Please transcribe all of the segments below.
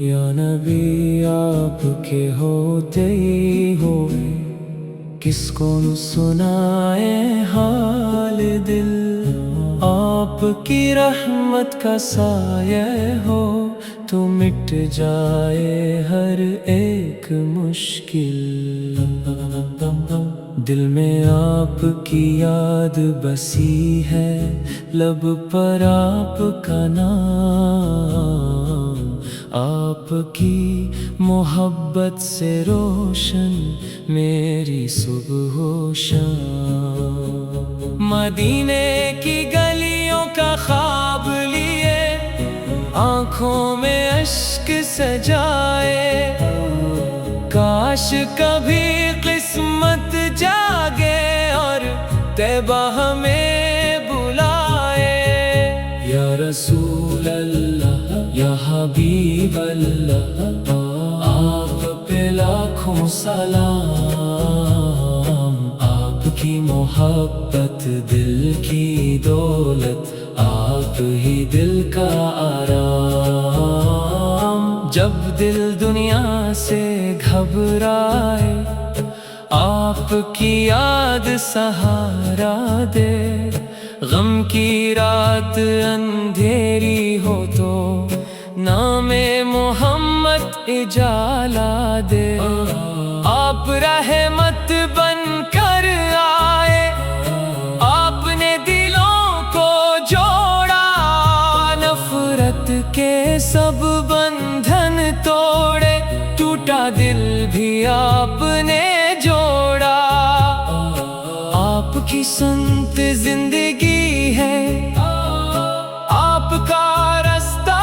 یا نبی آپ کے ہوتے ہی ہوئے کس کو نہ سنائے حال دل، آپ کی رحمت کا سایہ ہو تو مٹ جائے ہر ایک مشکل۔ دل میں آپ کی یاد بسی ہے، لب پر آپ کا نام، آپ کی محبت سے روشن میری صبح و شام۔ مدینے کی گلیوں کا خواب لیے آنکھوں میں اشک سجائے، کاش کبھی قسمت جاگے اور طیبہ ہمیں بلائے۔ یا رسول اللہ یا حبیب اللہ، آپ پہ لاکھوں سلام، آپ کی محبت دل کی دولت، آپ ہی دل کا آرام۔ جب دل دنیا سے گھبرائے آپ کی یاد سہارا دے، غم کی رات اندھیری ہو تو نام محمد اجالا دے۔ آپ رحمت بن کر آئے، آپ نے دلوں کو جوڑا، نفرت کے سب بندھن توڑے، ٹوٹا دل بھی آپ نے جوڑا۔ آپ کی سنت زندگی ہے، آپ کا رستہ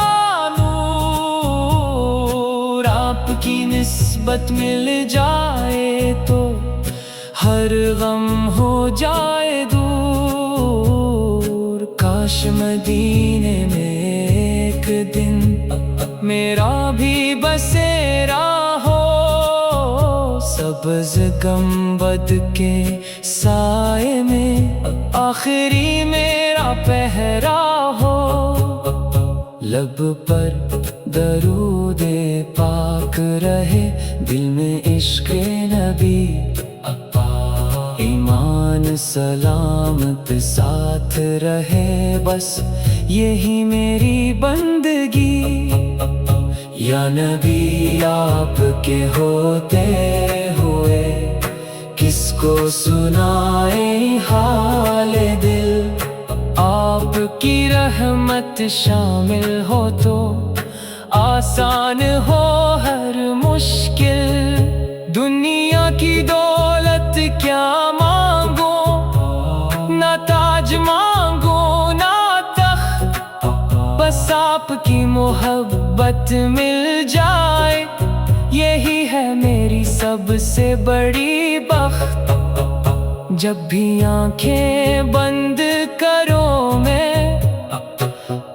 نور، آپ کی نسبت مل جائے تو ہر غم ہو جائے دور۔ کاش مدینے میں ایک دن میرا بھی بسیرا ہو، سبز گنبد کے سائے میں آخری میرا پہرا ہو۔ لب پر درود پاک رہے، دل میں عشق نبی، ایمان سلامت ساتھ رہے، بس یہی میری بندگی۔ یا نبی آپ کے ہوتے ہوئے کس کو سنائے حال دل، آپ کی رحمت شامل ہو تو آسان ہو ہر مشکل۔ دنیا کی دولت کیا مانگو، نہ تاج مانگو نہ تخت، بس آپ کی محبت مل جائے، یہی ہے میری سب سے بڑی بخت۔ جب بھی آنکھیں بند کرو میں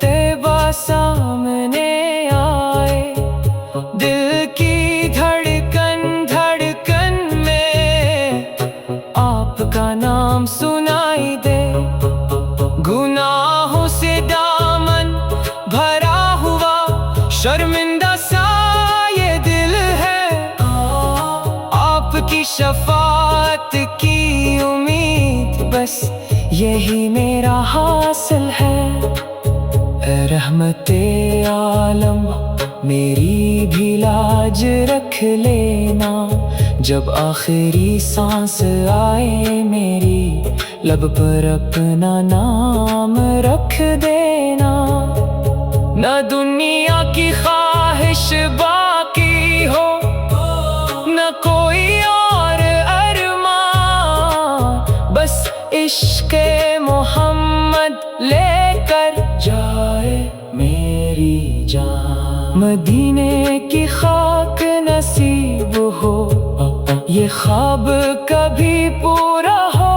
طیبہ سامنے آئے، دل کی دھڑکن دھڑکن میں آپ کا نام سنائی دے۔ گناہوں سے دامن بھرا ہوا شرمندہ سا یہ دل ہے، آپ کی شفاعت کی امید، بس یہی میرا حاصل ہے۔ اے رحمت عالم میری بھی لاج رکھ لینا، جب آخری سانس آئے میری لب پر اپنا نام رکھ دینا۔ نہ دنیا کی خواہش باقی ہو، نہ کوئی اور ارمان، بس عشق محمد لے کر جائے میری جان۔ مدینے کی خاک نصیب ہو، یہ خواب کبھی پورا ہو،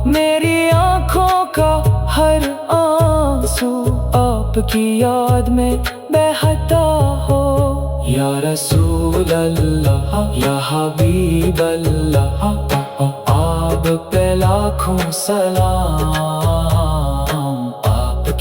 میری آنکھوں کا ہر آنسو آپ کی یاد میں بہتا ہو۔ یا رسول اللہ یا حبیب اللہ، آپ پہ لاکھوں سلام، آپ